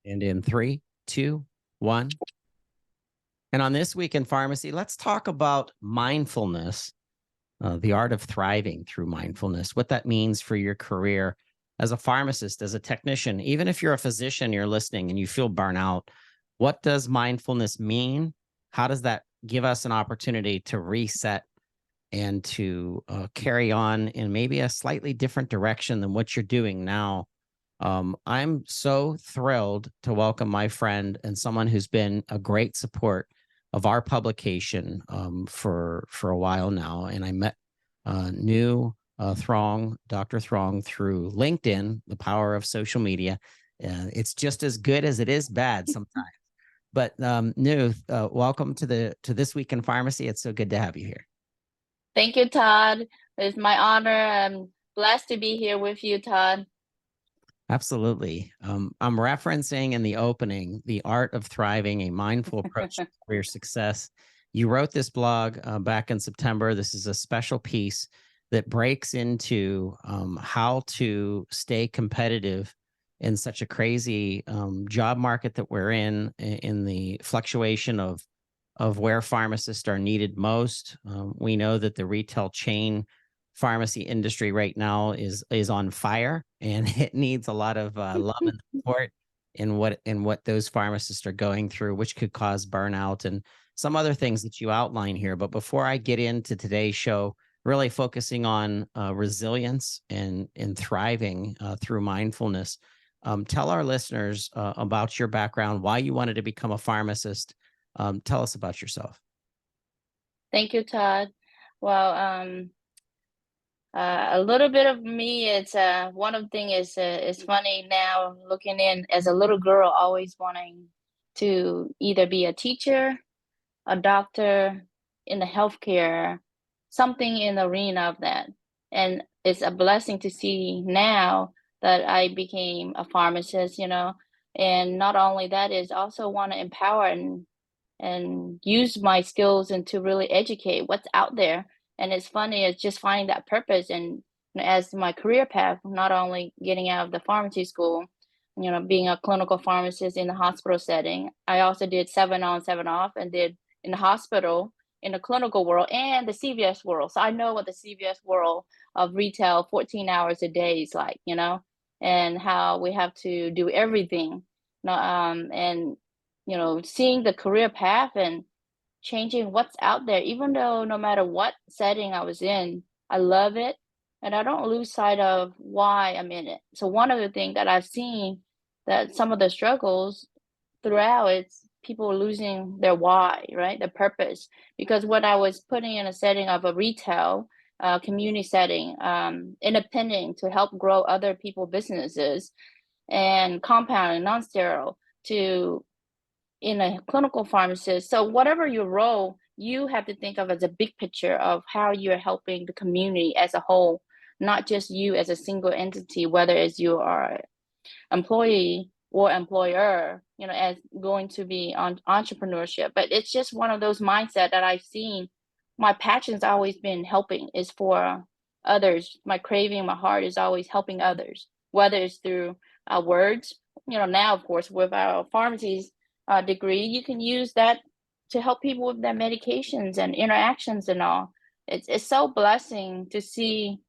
And in 3, 2, 1. And on This Week in Pharmacy, let's talk about mindfulness, the art of thriving through mindfulness, what that means for your career as a pharmacist, as a technician. Even if you're a physician, you're listening and you feel burnout, what does mindfulness mean? How does that give us an opportunity to reset and to carry on in maybe a slightly different direction than what you're doing now? I'm so thrilled to welcome my friend and someone who's been a great support of our publication for a while now. And I met Truong, Dr. Truong, through LinkedIn, the power of social media. It's just as good as it is bad sometimes. But welcome to This Week in Pharmacy. It's so good to have you here. Thank you, Todd. It's my honor. I'm blessed to be here with you, Todd. Absolutely. I'm referencing in the opening, The Art of Thriving, a Mindful Approach to Career Success. You wrote this blog back in September. This is a special piece that breaks into how to stay competitive in such a crazy job market that we're in the fluctuation of where pharmacists are needed most. We know that the retail chain pharmacy industry right now is on fire, and it needs a lot of love and support in what those pharmacists are going through, which could cause burnout and some other things that you outline here. But before I get into today's show, really focusing on resilience and thriving through mindfulness, tell our listeners about your background, why you wanted to become a pharmacist. Tell us about yourself. Thank you, Todd. Well, a little bit of me. It's one of the thing is it's funny now looking in as a little girl, always wanting to either be a teacher, a doctor, in the healthcare, something in the arena of that. And it's a blessing to see now that I became a pharmacist, and not only that is also want to empower and use my skills and to really educate what's out there. And it's funny, it's just finding that purpose. And as my career path, not only getting out of the pharmacy school, being a clinical pharmacist in the hospital setting, I also did 7 on, 7 off, and did in the hospital, in the clinical world, and the CVS world. So I know what the CVS world of retail 14 hours a day is like, and how we have to do everything. And seeing the career path and changing what's out there, even though no matter what setting I was in, I love it. And I don't lose sight of why I'm in it. So one of the things that I've seen that some of the struggles throughout, it's people losing their why, right? The purpose. Because when I was putting in a setting of a retail community setting, independent to help grow other people businesses, and compounding, non-sterile, to in a clinical pharmacist. So whatever your role, you have to think of as a big picture of how you're helping the community as a whole, not just you as a single entity, whether it's you are employee or employer, as going to be on entrepreneurship. But it's just one of those mindset that I've seen. My passion's always been helping, is for others. My craving, my heart is always helping others, whether it's through words. Now, of course, with our pharmacies degree, you can use that to help people with their medications and interactions and all. It's so blessing to see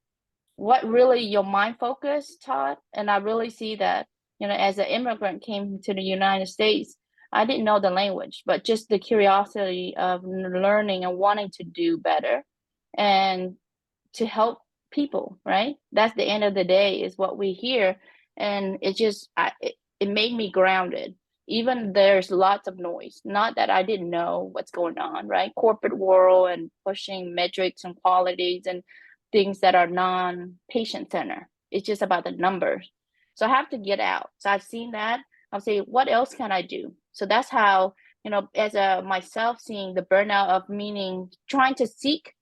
what really your mind focus taught. And I really see that, as an immigrant came to the United States, I didn't know the language, but just the curiosity of learning and wanting to do better and to help people, right? That's the end of the day, is what we hear. And it made me grounded. Even there's lots of noise, not that I didn't know what's going on, right? Corporate world and pushing metrics and qualities and things that are non-patient center. It's just about the numbers. So I have to get out. So I've seen that. I'll say, what else can I do? So that's how, as a myself, seeing the burnout of meaning, trying to seek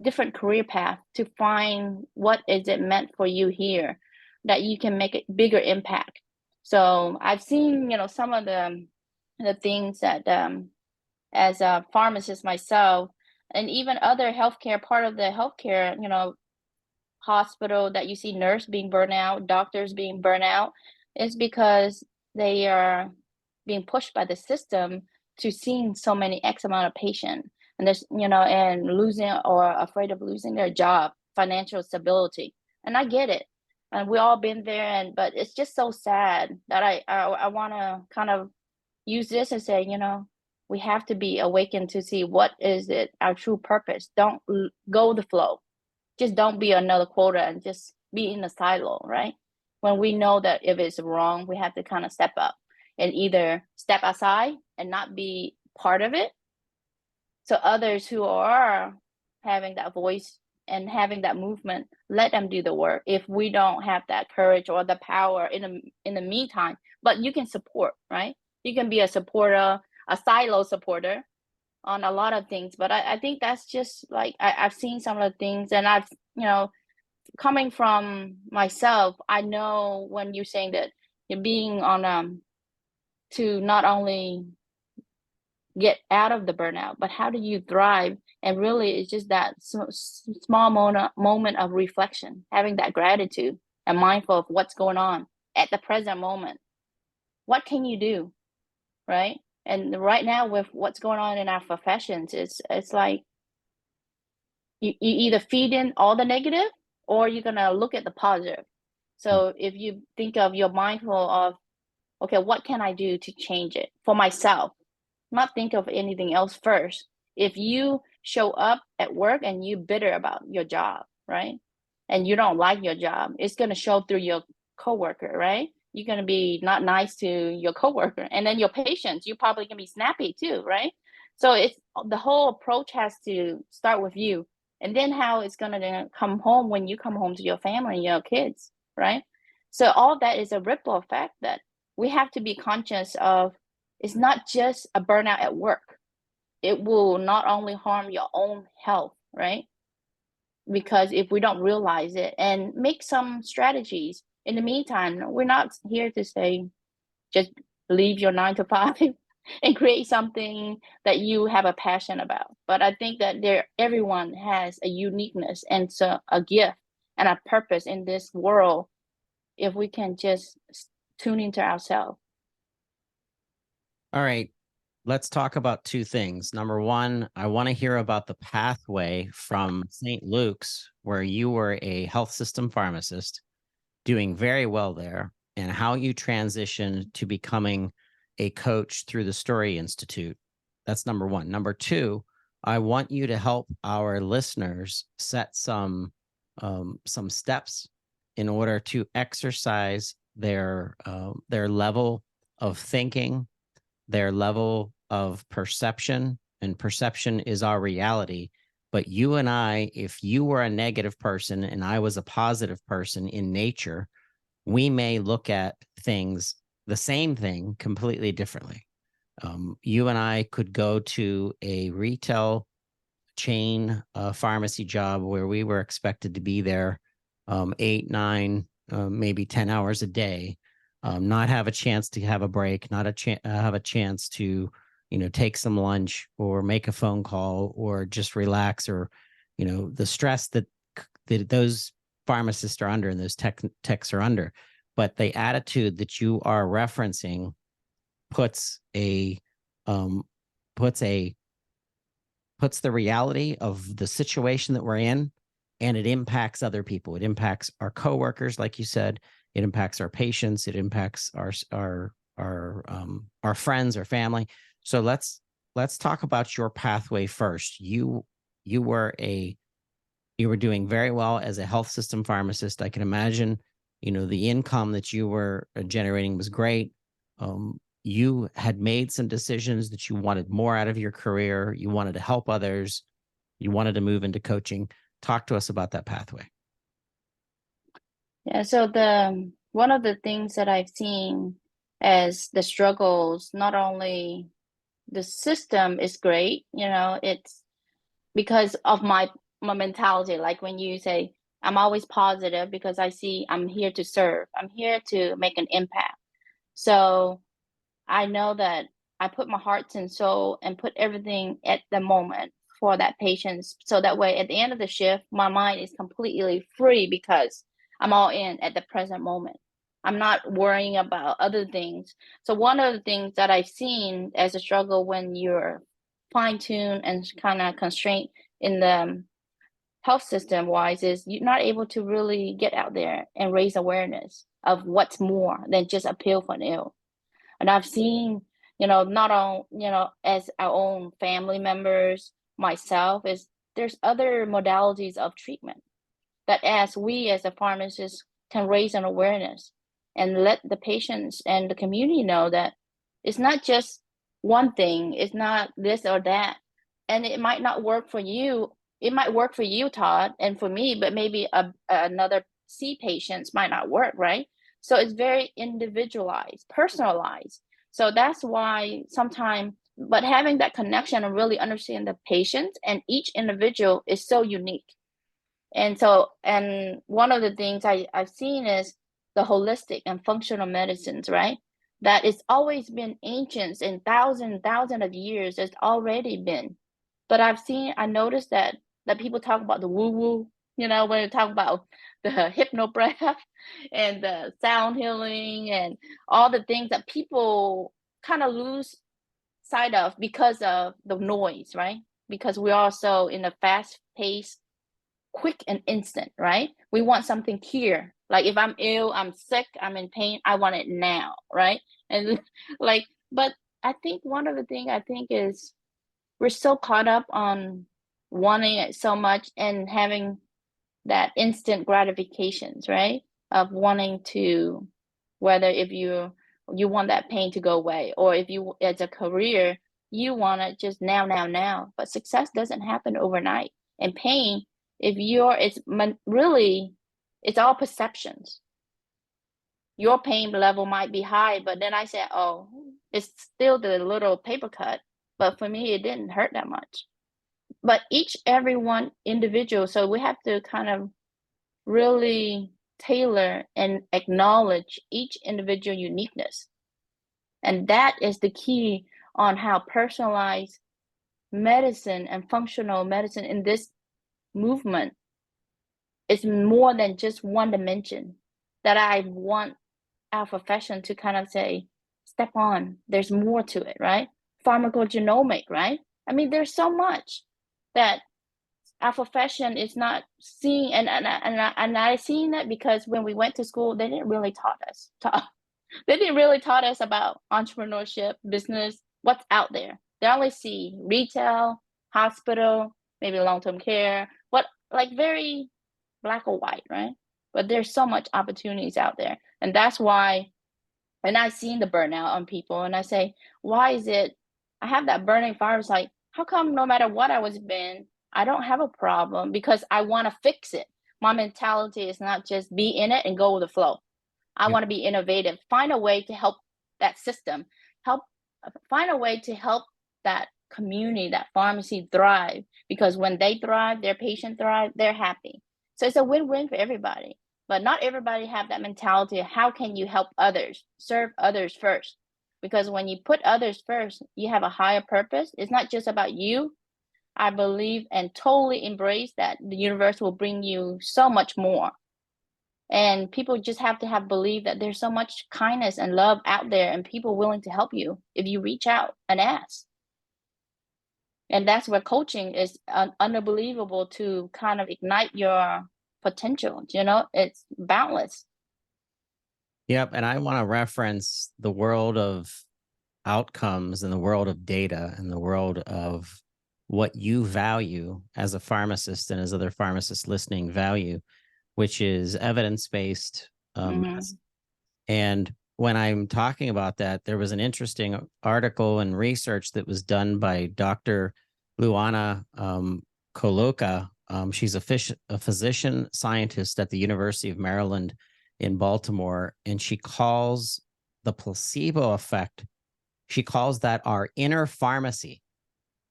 different career path to find what is it meant for you here, that you can make a bigger impact. So I've seen, some of the things that as a pharmacist myself, and even other healthcare, part of the healthcare, hospital, that you see nurse being burnt out, doctors being burnt out, is because they are being pushed by the system to seeing so many X amount of patient, and there's, and losing or afraid of losing their job, financial stability. And I get it. And we all been there, but it's just so sad that I want to kind of use this and say, we have to be awakened to see what is it, our true purpose. Don't go with the flow. Just don't be another quota and just be in a silo, right? When we know that if it's wrong, we have to kind of step up and either step aside and not be part of it. So others who are having that voice and having that movement, let them do the work. If we don't have that courage or the power in the meantime, but you can support, right? You can be a supporter, a silo supporter on a lot of things. But I think that's just like I've seen some of the things, and I've, coming from myself, I know when you're saying that you're being on to not only get out of the burnout, but how do you thrive? And really, it's just that small moment of reflection, having that gratitude and mindful of what's going on at the present moment. What can you do, right? And right now, with what's going on in our professions, it's like you either feed in all the negative or you're gonna look at the positive. So if you think of, you're mindful of, okay, what can I do to change it for myself? Not think of anything else first. If you show up at work and you bitter about your job, right? And you don't like your job, it's gonna show through your coworker, right? You're gonna be not nice to your coworker, and then your patients, you probably gonna be snappy too, right? So it's the whole approach has to start with you, and then how it's gonna come home when you come home to your family and your kids, right? So all that is a ripple effect that we have to be conscious of. It's not just a burnout at work. It will not only harm your own health, right? Because if we don't realize it and make some strategies in the meantime, we're not here to say just leave your 9 to 5 and create something that you have a passion about. But I think that everyone has a uniqueness and so a gift and a purpose in this world if we can just tune into ourselves. All right. Let's talk about two things. Number one, I want to hear about the pathway from St. Luke's, where you were a health system pharmacist, doing very well there, and how you transitioned to becoming a coach through the STORRIE Institute. That's number one. Number two, I want you to help our listeners set some steps in order to exercise their level of thinking, their level of perception, and perception is our reality. But you and I, if you were a negative person and I was a positive person in nature, we may look at things, the same thing, completely differently. You and I could go to a retail chain pharmacy job where we were expected to be there 8, 9, maybe 10 hours a day, not have a chance to have a break, not have a chance to, take some lunch or make a phone call or just relax, or, the stress that those pharmacists are under and those techs are under. But the attitude that you are referencing puts the reality of the situation that we're in, and it impacts other people. It impacts our coworkers, like you said. It impacts our patients. It impacts our friends, our family. So let's talk about your pathway first. You were doing very well as a health system pharmacist. I can imagine, the income that you were generating was great. You had made some decisions that you wanted more out of your career. You wanted to help others. You wanted to move into coaching. Talk to us about that pathway. Yeah, so one of the things that I've seen as the struggles, not only the system is great, it's because of my mentality. Like when you say, I'm always positive because I see I'm here to serve, I'm here to make an impact. So I know that I put my heart and soul and put everything at the moment for that patient. So that way, at the end of the shift, my mind is completely free because I'm all in at the present moment. I'm not worrying about other things. So one of the things that I've seen as a struggle when you're fine-tuned and kind of constrained in the health system wise is you're not able to really get out there and raise awareness of what's more than just a pill for an ill. And I've seen, not on, as our own family members, myself, is there's other modalities of treatment that as we as a pharmacist can raise an awareness and let the patients and the community know that it's not just one thing, it's not this or that. And it might not work for you. It might work for you, Todd, and for me, but maybe another C patients might not work, right? So it's very individualized, personalized. So that's why sometimes, but having that connection and really understand the patient and each individual is so unique. And so, and one of the things I've seen is the holistic and functional medicines, right? That it's always been ancient in thousands of years. It's already been. But I noticed that people talk about the woo-woo, when they talk about the hypnobreath and the sound healing and all the things that people kind of lose sight of because of the noise, right? Because we're also in a fast-paced, quick and instant, right? We want something here. Like if I'm ill, I'm sick, I'm in pain, I want it now, right? And like, but I think one of the things I think is we're so caught up on wanting it so much and having that instant gratifications, right? Of wanting to, whether if you want that pain to go away, or if you as a career, you want it just now. But success doesn't happen overnight. And pain, if you're, really, it's all perceptions. Your pain level might be high, but then I said, oh, it's still the little paper cut. But for me, it didn't hurt that much. But everyone individual, so we have to kind of really tailor and acknowledge each individual uniqueness. And that is the key on how personalized medicine and functional medicine in this movement is more than just one dimension that I want our profession to kind of say, step on, there's more to it, right? Pharmacogenomic, right? I mean, there's so much that our profession is not seeing, and I seen that because when we went to school, they didn't really they didn't really taught us about entrepreneurship, business, what's out there. They only see retail, hospital, maybe long-term care, what, like very black or white, right? But there's so much opportunities out there, and that's why. And I've seen the burnout on people, and I say, why is it? I have that burning fire. It's like, how come no matter what I was been, I don't have a problem because I want to fix it. My mentality is not just be in it and go with the flow. I Yep. want to be innovative, find a way to help that system, help find a way to help that community, that pharmacy thrive. Because when they thrive, their patient thrive, they're happy. So it's a win-win for everybody. But not everybody have that mentality of how can you help others, serve others first. Because when you put others first, you have a higher purpose. It's not just about you. I believe and totally embrace that the universe will bring you so much more. And people just have to have belief that there's so much kindness and love out there and people willing to help you if you reach out and ask. And that's where coaching is unbelievable to kind of ignite your potential. It's boundless. Yep. And I want to reference the world of outcomes and the world of data and the world of what you value as a pharmacist and as other pharmacists listening value, which is evidence-based medicine. And when I'm talking about that, there was an interesting article and research that was done by Dr. Luana Coloca. She's a physician scientist at the University of Maryland in Baltimore, and she calls the placebo effect, she calls that our inner pharmacy.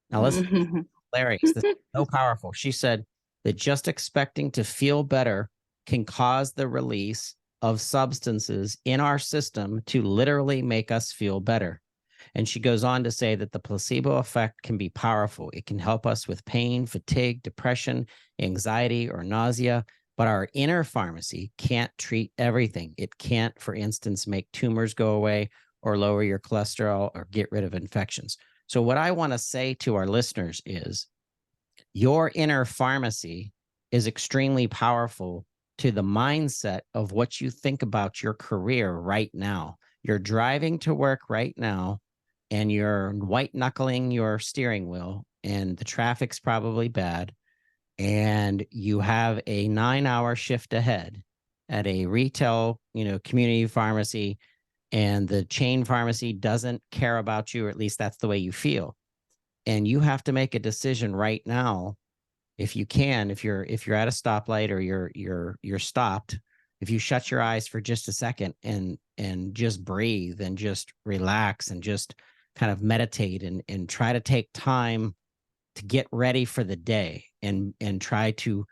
Now, listen, this is hilarious. This is so powerful. She said that just expecting to feel better can cause the release of substances in our system to literally make us feel better. And she goes on to say that the placebo effect can be powerful. It can help us with pain, fatigue, depression, anxiety, or nausea. But our inner pharmacy can't treat everything. It can't, for instance, make tumors go away or lower your cholesterol or get rid of infections. So what I want to say to our listeners is your inner pharmacy is extremely powerful to the mindset of what you think about your career right now. You're driving to work right now and you're white knuckling your steering wheel and the traffic's probably bad and you have a 9-hour shift ahead at a retail, community pharmacy, and the chain pharmacy doesn't care about you, or at least that's the way you feel. And you have to make a decision right now, if you can, if you're at a stoplight or you're stopped, if you shut your eyes for just a second and just breathe and just relax and just kind of meditate and try to take time to get ready for the day and try to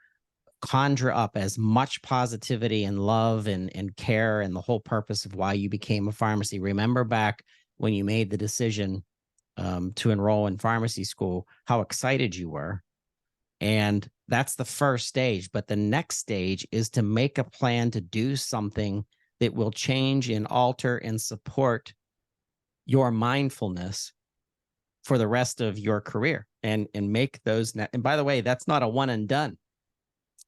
conjure up as much positivity and love and care and the whole purpose of why you became a pharmacy. Remember back when you made the decision to enroll in pharmacy school, how excited you were. And that's the first stage. But the next stage is to make a plan to do something that will change and alter and support your mindfulness for the rest of your career and make those. And by the way, that's not a one and done.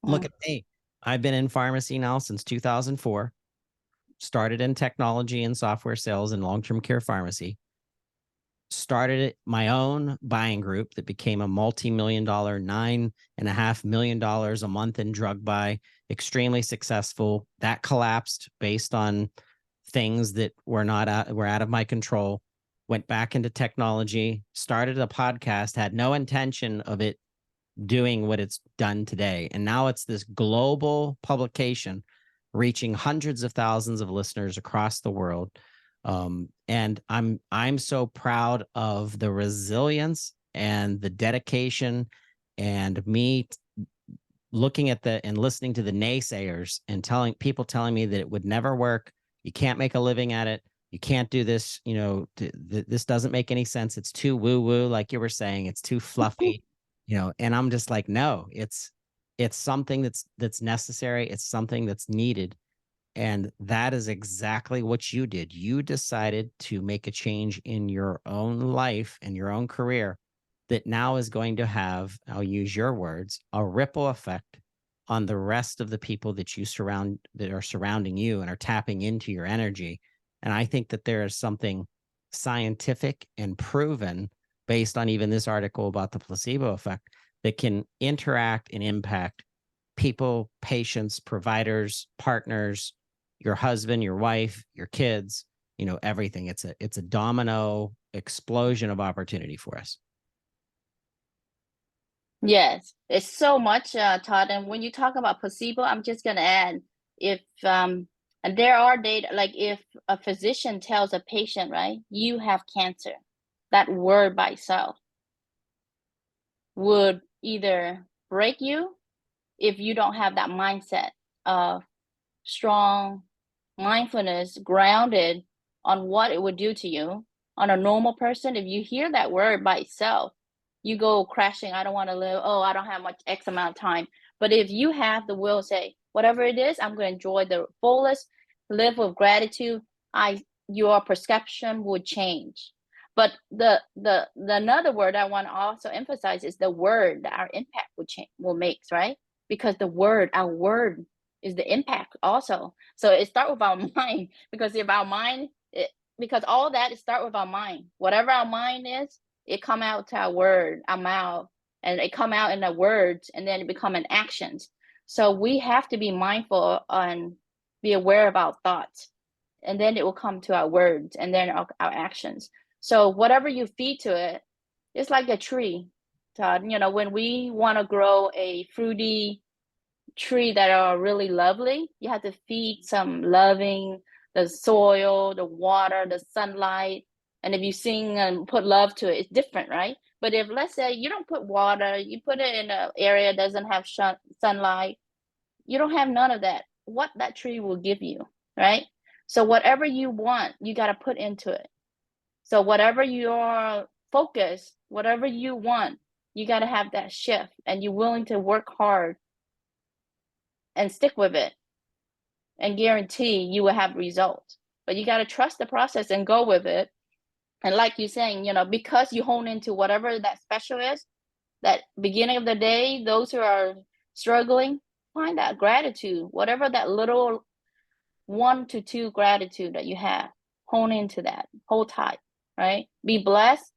Look at me. I've been in pharmacy now since 2004, started in technology and software sales and long-term care pharmacy, started my own buying group that became a multi-million-dollar, $9.5 million a month in drug buy, extremely successful. That collapsed based on things that were out of my control. Went back into technology, started a podcast, had no intention of it doing what it's done today. And now it's this global publication reaching hundreds of thousands of listeners across the world. And I'm so proud of the resilience and the dedication and me looking at and listening to the naysayers and telling me that it would never work. You can't make a living at it. You can't do this. This doesn't make any sense. It's too woo woo, like you were saying. It's too fluffy, and I'm just like, no, it's something that's necessary. It's something that's needed. And that is exactly what you did. You decided to make a change in your own life and your own career that now is going to have, I'll use your words, a ripple effect on the rest of the people that are surrounding you and are tapping into your energy. And I think that there is something scientific and proven based on even this article about the placebo effect that can interact and impact people, patients, providers, partners, your husband, your wife, your kids, everything. It's a domino explosion of opportunity for us. Yes, it's so much, Todd. And when you talk about placebo, I'm just going to add, if and there are data, like if a physician tells a patient, right, you have cancer, that word by itself would either break you if you don't have that mindset of strong mindfulness grounded on what it would do to you. On a normal person, if you hear that word by itself, you go crashing. I don't want to live. Oh, I don't have much X amount of time. But if you have the will, say whatever it is, I'm going to enjoy the fullest, live with gratitude. Your perception would change. But the another word I want to also emphasize is the word that our impact will make, right? Because our word is the impact also. So it starts with our mind, because if our mind, because all that it start with our mind. Whatever our mind is, it come out to our word, our mouth, and it come out in the words, and then it become an actions. So we have to be mindful and be aware of our thoughts, and then it will come to our words and then our actions. So whatever you feed to it, it's like a tree, Todd. When we want to grow a fruity tree that are really lovely, you have to feed some loving, the soil, the water, the sunlight. And if you sing and put love to it, it's different, right? But if, let's say, you don't put water, you put it in an area that doesn't have sunlight, you don't have none of that. What that tree will give you, right? So whatever you want, you got to put into it. So whatever your focus, whatever you want, you got to have that shift, and you're willing to work hard and stick with it and guarantee you will have results. But you got to trust the process and go with it. And like you're saying, because you hone into whatever that special is, that beginning of the day, those who are struggling, find that gratitude, whatever that little 1 to 2 gratitude that you have, hone into that, hold tight, right? Be blessed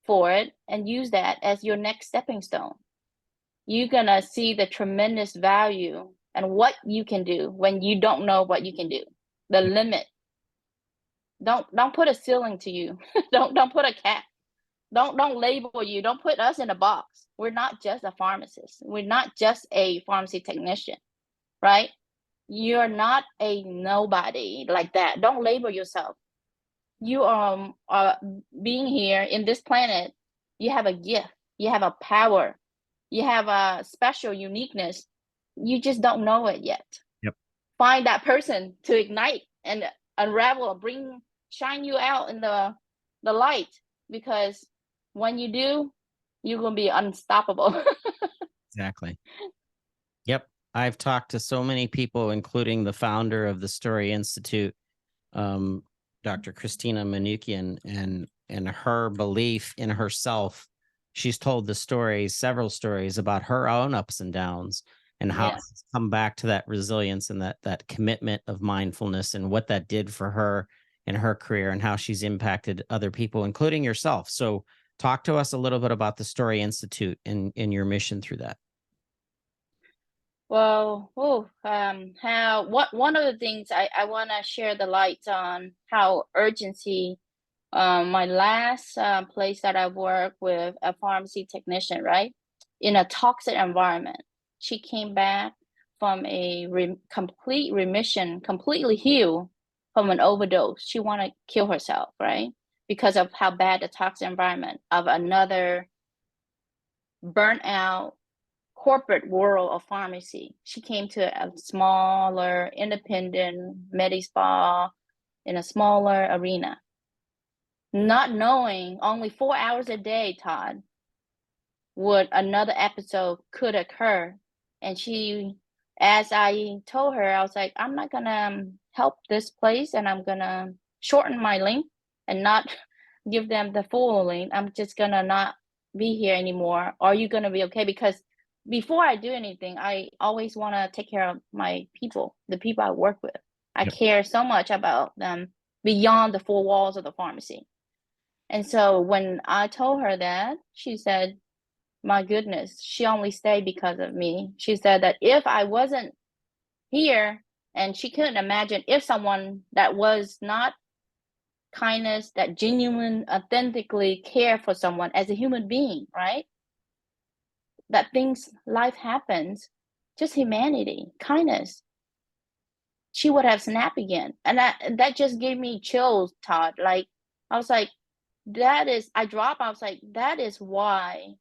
for it and use that as your next stepping stone. You're gonna see the tremendous value and what you can do when you don't know what you can do. The limit. Don't put a ceiling to you. don't put a cap. Don't label you. Don't put us in a box. We're not just a pharmacist. We're not just a pharmacy technician, right? You're not a nobody like that. Don't label yourself. You are being here in this planet. You have a gift. You have a power. You have a special uniqueness. You just don't know it yet. Yep. Find that person to ignite and unravel, shine you out in the light, because when you do, you're going to be unstoppable. Exactly. Yep. I've talked to so many people, including the founder of the STORRIE Institute, Dr. Christina Manukian, and her belief in herself. She's told several stories about her own ups and downs and how she's come back to that resilience and that commitment of mindfulness and what that did for her in her career and how she's impacted other people, including yourself. So talk to us a little bit about the STORRIE Institute and your mission through that. Well, one of the things I want to share the light on how urgency. My last place that I worked with a pharmacy technician, right, in a toxic environment. She came back from a complete remission, completely healed from an overdose. She wanted to kill herself, right, because of how bad the toxic environment of another burnt out corporate world of pharmacy. She came to a smaller, independent med spa in a smaller arena, not knowing only 4 hours a day, Todd, would another episode could occur. And she, as I told her, I was like, I'm not gonna help this place, and I'm gonna shorten my link and not give them the full link. I'm just gonna not be here anymore. Are you gonna be okay? Because before I do anything, I always want to take care of my people, the people I work with. I care so much about them beyond the 4 walls of the pharmacy. And so when I told her that, she said, my goodness, she only stayed because of me. She said that if I wasn't here, and she couldn't imagine if someone that was not kindness, that genuine, authentically care for someone as a human being, right? That life happens, just humanity, kindness. She would have snapped again. And that just gave me chills, Todd. Like, I was like, I was like, that is why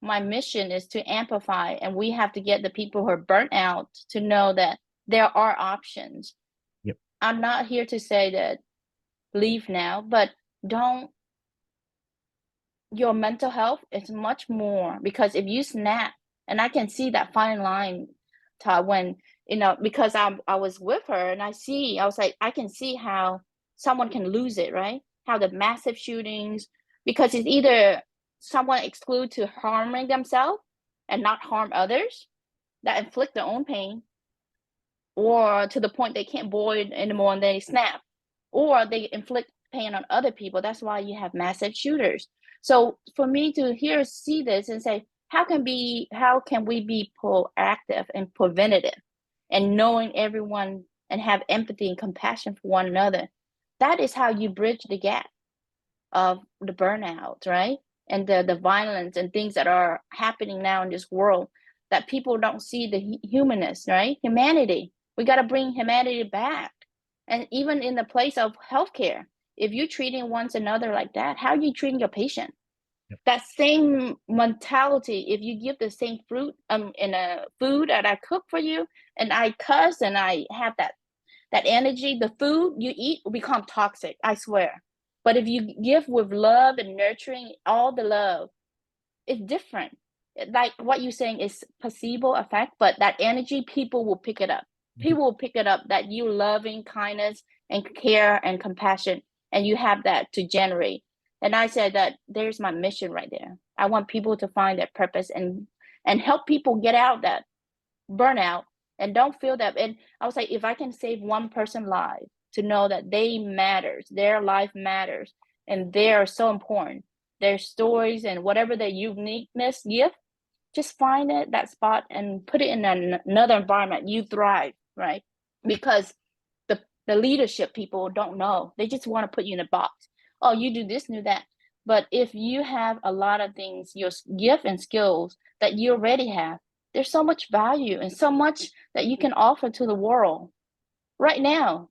my mission is to amplify, and we have to get the people who are burnt out to know that there are options. Yep. I'm not here to say that leave now, but your mental health is much more, because if you snap, and I can see that fine line, Todd, when, because I was with her and I was like, I can see how someone can lose it, right? How the massive shootings, because it's either someone exclude to harming themselves and not harm others, that inflict their own pain, or to the point they can't void anymore and they snap, or they inflict pain on other people. That's why you have massive shooters. So for me to see this and say, how can we be proactive and preventative and knowing everyone and have empathy and compassion for one another? That is how you bridge the gap of the burnout, right? And the violence and things that are happening now in this world, that people don't see the humanness, right? Humanity. We got to bring humanity back. And even in the place of healthcare, if you're treating one another like that, how are you treating your patient? Yep. That same mentality, if you give the same fruit in a food that I cook for you, and I cuss and I have that energy, the food you eat will become toxic, I swear. But if you give with love and nurturing, all the love, it's different. like what you're saying is placebo effect, but that energy, people will pick it up. Mhm. People will pick it up that you loving kindness and care and compassion, and you have that to generate. And I said that there's my mission right there. I want people to find their purpose and help people get out that burnout and don't feel that. And I was like, if I can save one person life to know that they matters, their life matters, and they are so important, their stories and whatever their uniqueness gift, just find it that spot and put it in another environment. You thrive, right? Because the leadership people don't know. They just want to put you in a box. Oh, you do this, do that. But if you have a lot of things, your gift and skills that you already have, there's so much value and so much that you can offer to the world right now.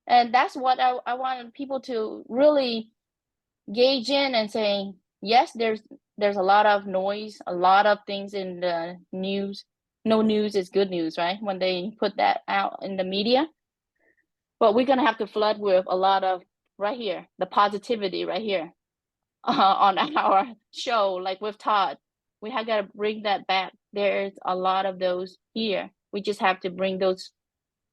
And that's what I want people to really gauge in and say, yes, there's a lot of noise, a lot of things in the news. No news is good news, right? When they put that out in the media. But we're gonna have to flood with a lot of right here, the positivity right here on our show, like with Todd. We have got to bring that back. There's a lot of those here. We just have to bring those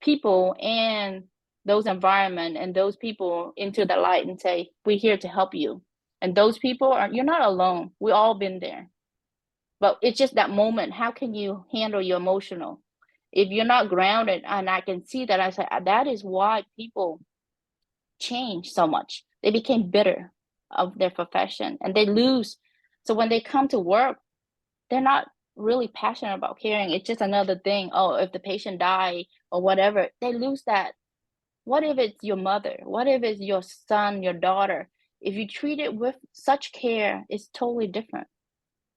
people and those environment and those people into the light and say, we're here to help you. And those people are, you're not alone. We all been there. But it's just that moment. How can you handle your emotional? If you're not grounded, and I can see that, I say that is why people change so much. They became bitter of their profession and they lose. So when they come to work, they're not really passionate about caring. It's just another thing. Oh, if the patient die or whatever, they lose that. What if it's your mother? What if it's your son, your daughter? If you treat it with such care, it's totally different.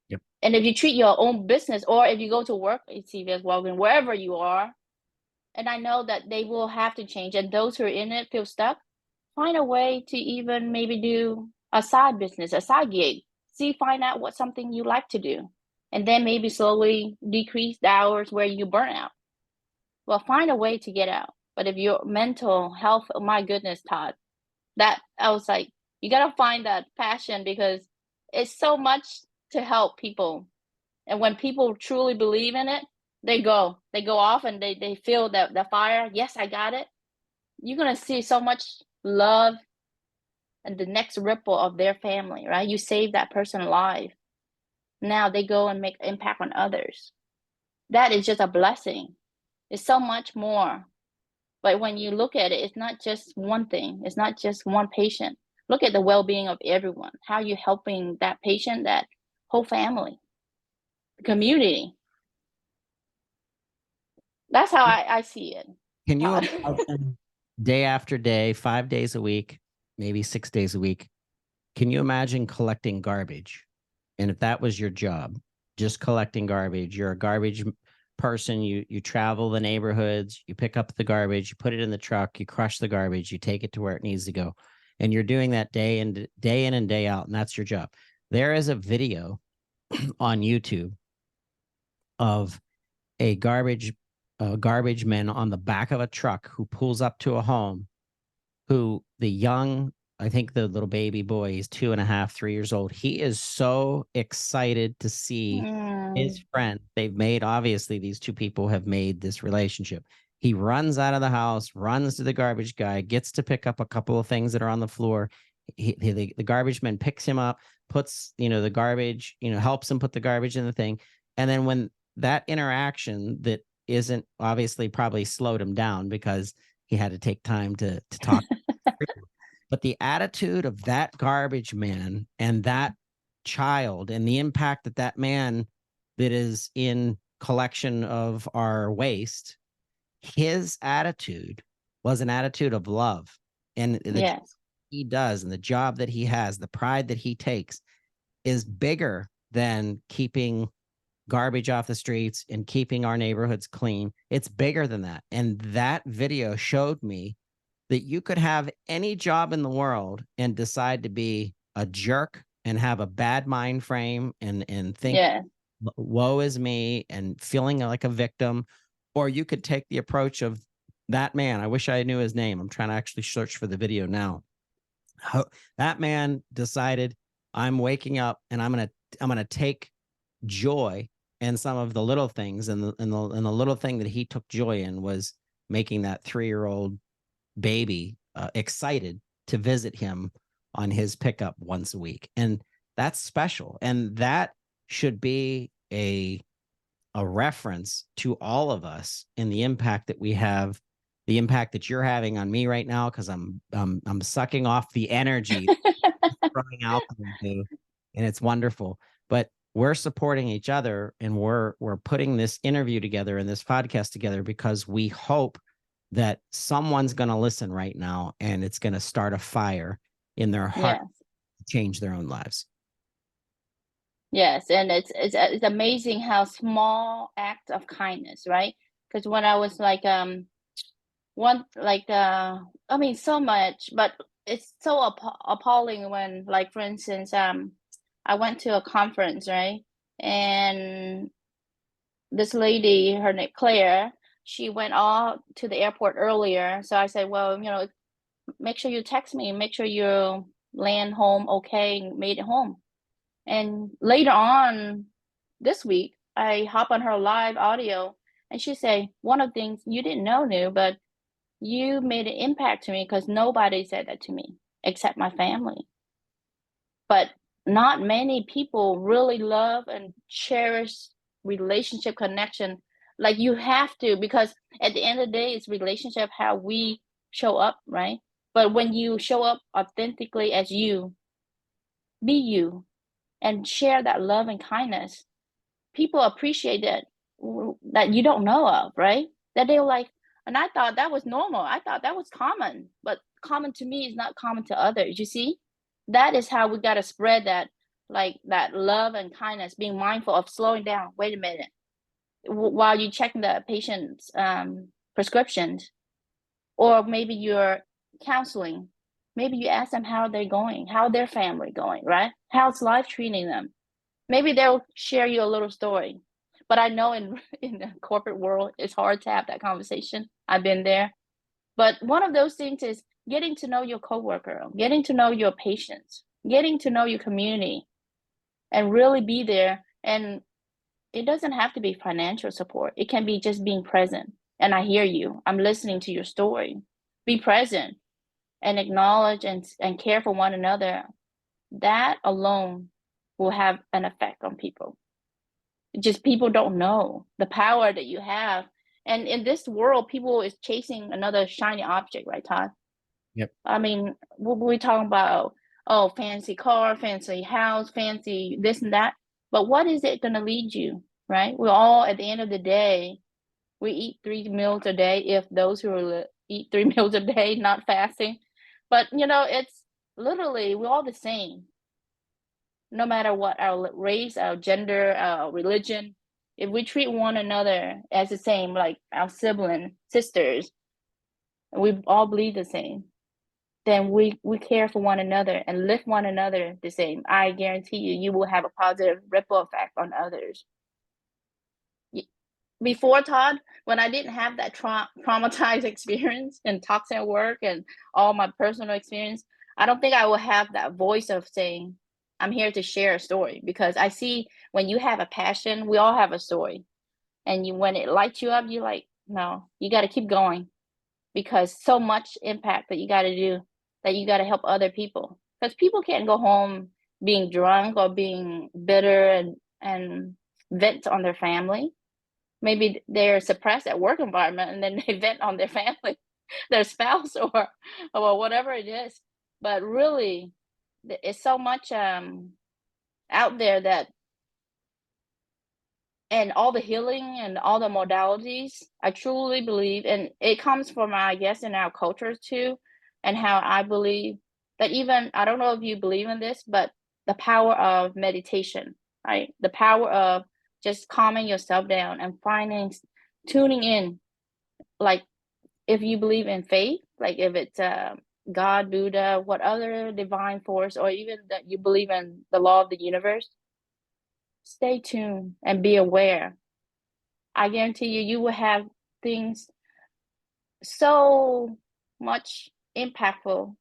Yep. And if you treat your own business, or if you go to work at CVS, Walgreens, wherever you are, and I know that they will have to change, and those who are in it feel stuck, find a way to even maybe do a side business, a side gig. See, find out what something you like to do, and then maybe slowly decrease the hours where you burn out. Well, find a way to get out. But if your mental health, oh my goodness, Todd, that I was like, you gotta find that passion because it's so much to help people. And when people truly believe in it, they go off and they feel that the fire. Yes, I got it. You're gonna see so much love and the next ripple of their family, right? You save that person alive. Now they go and make impact on others. That is just a blessing. It's so much more. But when you look at it, it's not just one thing. It's not just one patient. Look at the well-being of everyone. How you helping that patient, that whole family, the community. That's how I see it, Can you Todd. imagine day after day, 5 days a week, maybe 6 days a week? Can you imagine collecting garbage? And if that was your job, just collecting garbage, you're a garbage person, you travel the neighborhoods, you pick up the garbage, you put it in the truck, you crush the garbage, you take it to where it needs to go. And you're doing that day in and day out, and that's your job. There is a video on YouTube of a garbage man on the back of a truck who pulls up to a home, who the young, I think the little baby boy, he's 2.5, 3 years old. He is so excited to see his Mm, friend. They've made, obviously, these two people have made this relationship. He runs out of the house, runs to the garbage guy, gets to pick up a couple of things that are on the floor. The garbage man picks him up, puts, the garbage, helps him put the garbage in the thing. And then when that interaction that isn't obviously probably slowed him down because he had to take time to talk. But the attitude of that garbage man and that child and the impact that that man that is in collection of our waste, his attitude was an attitude of love. And the job yes. he does and the job that he has, the pride that he takes is bigger than keeping garbage off the streets and keeping our neighborhoods clean. It's bigger than that. And that video showed me that you could have any job in the world and decide to be a jerk and have a bad mind frame and think Yeah. woe is me and feeling like a victim, or you could take the approach of that man. I wish I knew his name. I'm trying to actually search for the video now. That man decided, I'm waking up and I'm going to take joy in some of the little things, and the little thing that he took joy in was making that 3-year-old baby excited to visit him on his pickup once a week. And that's special. And that should be a reference to all of us in the impact that we have, the impact that you're having on me right now, because I'm sucking off the energy throwing out there, and it's wonderful. But we're supporting each other, and we're putting this interview together and this podcast together because we hope that someone's going to listen right now, and it's going to start a fire in their heart to change their own lives. Yes, and it's amazing how small acts of kindness, right? Because when I was like I mean so much, but it's so appalling when, like, for instance, I went to a conference, right? And this lady, her name Claire, she went all to the airport earlier. So I said, well, make sure you text me, make sure you land home okay and made it home. And later on this week, I hop on her live audio, and she say, one of the things you didn't know, but you made an impact to me because nobody said that to me except my family. But not many people really love and cherish relationship connection like you have to, because at the end of the day, it's relationship, how we show up, right? But when you show up authentically as you, be you, and share that love and kindness, people appreciate that you don't know of, right? That they're like, and I thought that was normal. I thought that was common, but common to me is not common to others. You see, that is how we got to spread that, like that love and kindness, being mindful of slowing down. Wait a minute, while you checking the patient's prescriptions, or maybe you're counseling, maybe you ask them how they're going, how their family going, right? How's life treating them? Maybe they'll share you a little story. But I know in the corporate world, it's hard to have that conversation. I've been there. But one of those things is getting to know your coworker, getting to know your patients, getting to know your community, and really be there. And it doesn't have to be financial support. It can be just being present. And I hear you. I'm listening to your story. Be present and acknowledge and care for one another. That alone will have an effect on people. Just people don't know the power that you have. And in this world, people is chasing another shiny object, right, Todd? Yep. I mean, what we talking about? Oh, fancy car, fancy house, fancy this and that. But what is it going to lead you, right? We're all, at the end of the day, we eat 3 meals a day, if those who eat 3 meals a day, not fasting. But, it's literally, we're all the same. No matter what our race, our gender, our religion, if we treat one another as the same, like our sibling, sisters, and we all believe the same, then we care for one another and lift one another the same. I guarantee you will have a positive ripple effect on others. Before, Todd, when I didn't have that traumatized experience in toxic work and all my personal experience, I don't think I will have that voice of saying, I'm here to share a story, because I see when you have a passion, we all have a story. And when it lights you up, you're like, no, you got to keep going, because so much impact that you got to do, that you got to help other people. Because people can't go home being drunk or being bitter and vent on their family. Maybe they're suppressed at work environment and then they vent on their family, their spouse, or whatever it is. But really, it's so much out there that, and all the healing and all the modalities, I truly believe, and it comes from, I guess, in our culture too, and how I believe that, even, I don't know if you believe in this, but the power of meditation, right? The power of just calming yourself down and tuning in, like, if you believe in faith, like if it's God, Buddha, what other divine force, or even that you believe in the law of the universe, stay tuned and be aware. I guarantee you will have things so much impactful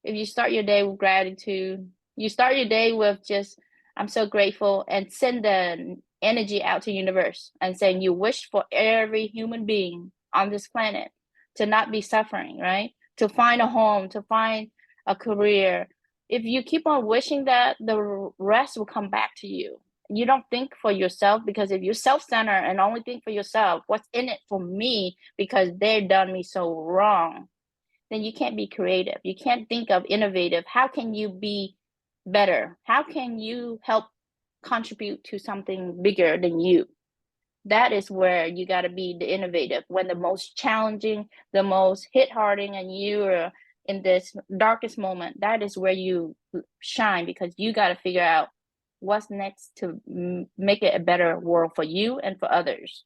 if you start your day with gratitude. You start your day with just, I'm so grateful, and send the energy out to the universe and saying you wish for every human being on this planet to not be suffering, right? To find a home, to find a career. If you keep on wishing that, the rest will come back to you. You don't think for yourself, because if you're self-centered and only think for yourself, what's in it for me because they've done me so wrong, then you can't be creative. You can't think of innovative. How can you be better? How can you help contribute to something bigger than you? That is where you got to be the innovative. When the most challenging, the most hit harding, and you're in this darkest moment, that is where you shine, because you got to figure out what's next to make it a better world for you and for others.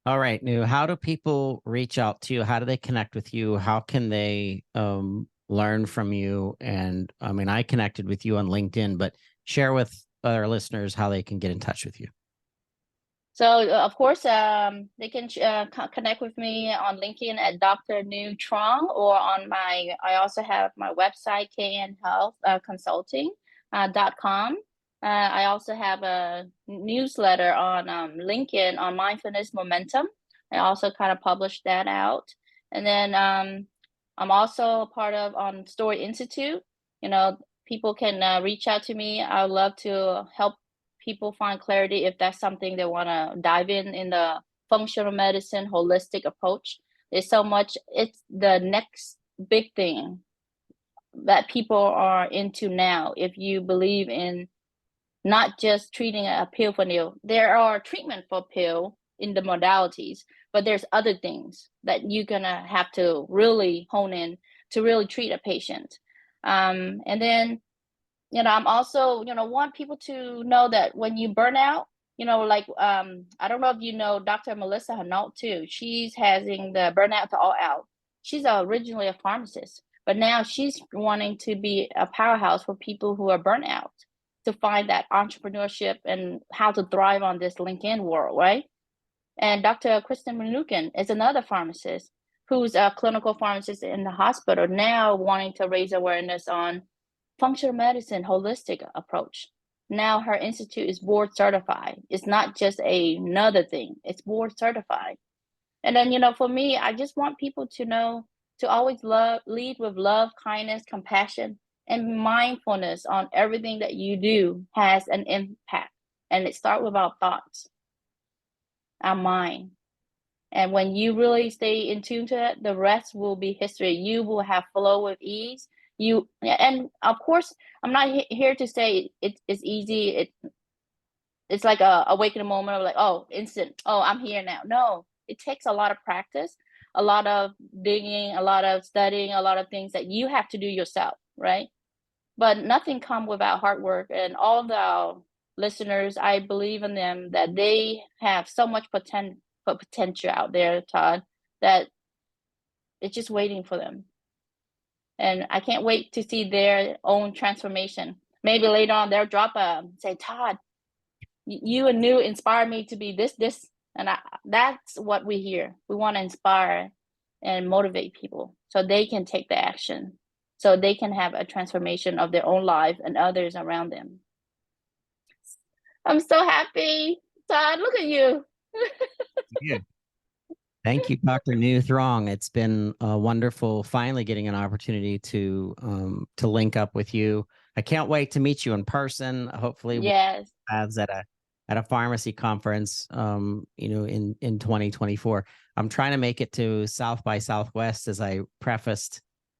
All right, Nu, how do people reach out to you? How do they connect with you? How can they learn from you? And I mean, I connected with you on LinkedIn, but share with our listeners how they can get in touch with you. So of course, they can connect with me on LinkedIn at Dr. Nu Truong, or on I also have my website, knhealthconsulting.com. I also have a newsletter on LinkedIn on Mindfulness Momentum. I also kind of publish that out. And then I'm also a part of on STORRIE Institute. You know, people can reach out to me. I would love to help people find clarity if that's something they want to dive in the functional medicine holistic approach. There's so much. It's the next big thing that people are into now. If you believe in not just treating a pill for pill, there are treatment for pill in the modalities, but there's other things that you're gonna have to really hone in to really treat a patient. And then, you know, I'm also, you know, want people to know that when you burn out, you know, like I don't know if you know Dr. Melissa Hanault too. She's having the Burnout to All Out. She's originally a pharmacist, but now she's wanting to be a powerhouse for people who are burnt out, to find that entrepreneurship and how to thrive on this LinkedIn world, right? And Dr. Kristen Mnuchin is another pharmacist who's a clinical pharmacist in the hospital, now wanting to raise awareness on functional medicine holistic approach. Now her institute is board certified. It's not just another thing, it's board certified. And then, you know, for me, I just want people to know to always lead with love, kindness, compassion, and mindfulness. On everything that you do has an impact. And it starts with our thoughts, our mind. And when you really stay in tune to it, the rest will be history. You will have flow with ease. And of course, I'm not here to say it's easy. It's like a awakening moment of like, oh, instant. Oh, I'm here now. No, it takes a lot of practice, a lot of digging, a lot of studying, a lot of things that you have to do yourself, right? But nothing comes without hard work. And all of our listeners, I believe in them, that they have so much potential out there, Todd, that it's just waiting for them. And I can't wait to see their own transformation. Maybe later on they'll drop say, Todd, you and Nu inspired me to be this. And that's what we hear. We want to inspire and motivate people so they can take the action, so they can have a transformation of their own life and others around them. I'm so happy, Todd. Look at you. Yeah. Thank you, Dr. Nu Truong. It's been wonderful finally getting an opportunity to link up with you. I can't wait to meet you in person. Hopefully, yes, we'll have at a pharmacy conference, you know, in 2024. I'm trying to make it to South by Southwest, as I prefaced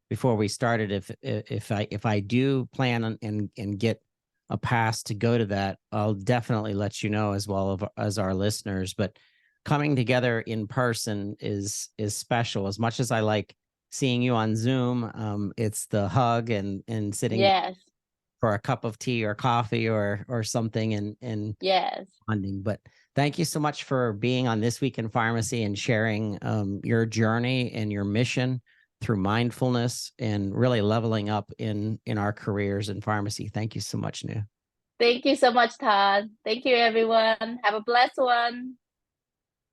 before we started. If I do plan on and get a pass to go to that, I'll definitely let you know, as well as our listeners. But coming together in person is special. As much as I like seeing you on Zoom, it's the hug and sitting yes, for a cup of tea or coffee or something and yes. bonding. But thank you so much for being on This Week in Pharmacy and sharing your journey and your mission through mindfulness and really leveling up in our careers in pharmacy. Thank you so much, Nu. Thank you so much, Todd. Thank you, everyone. Have a blessed one.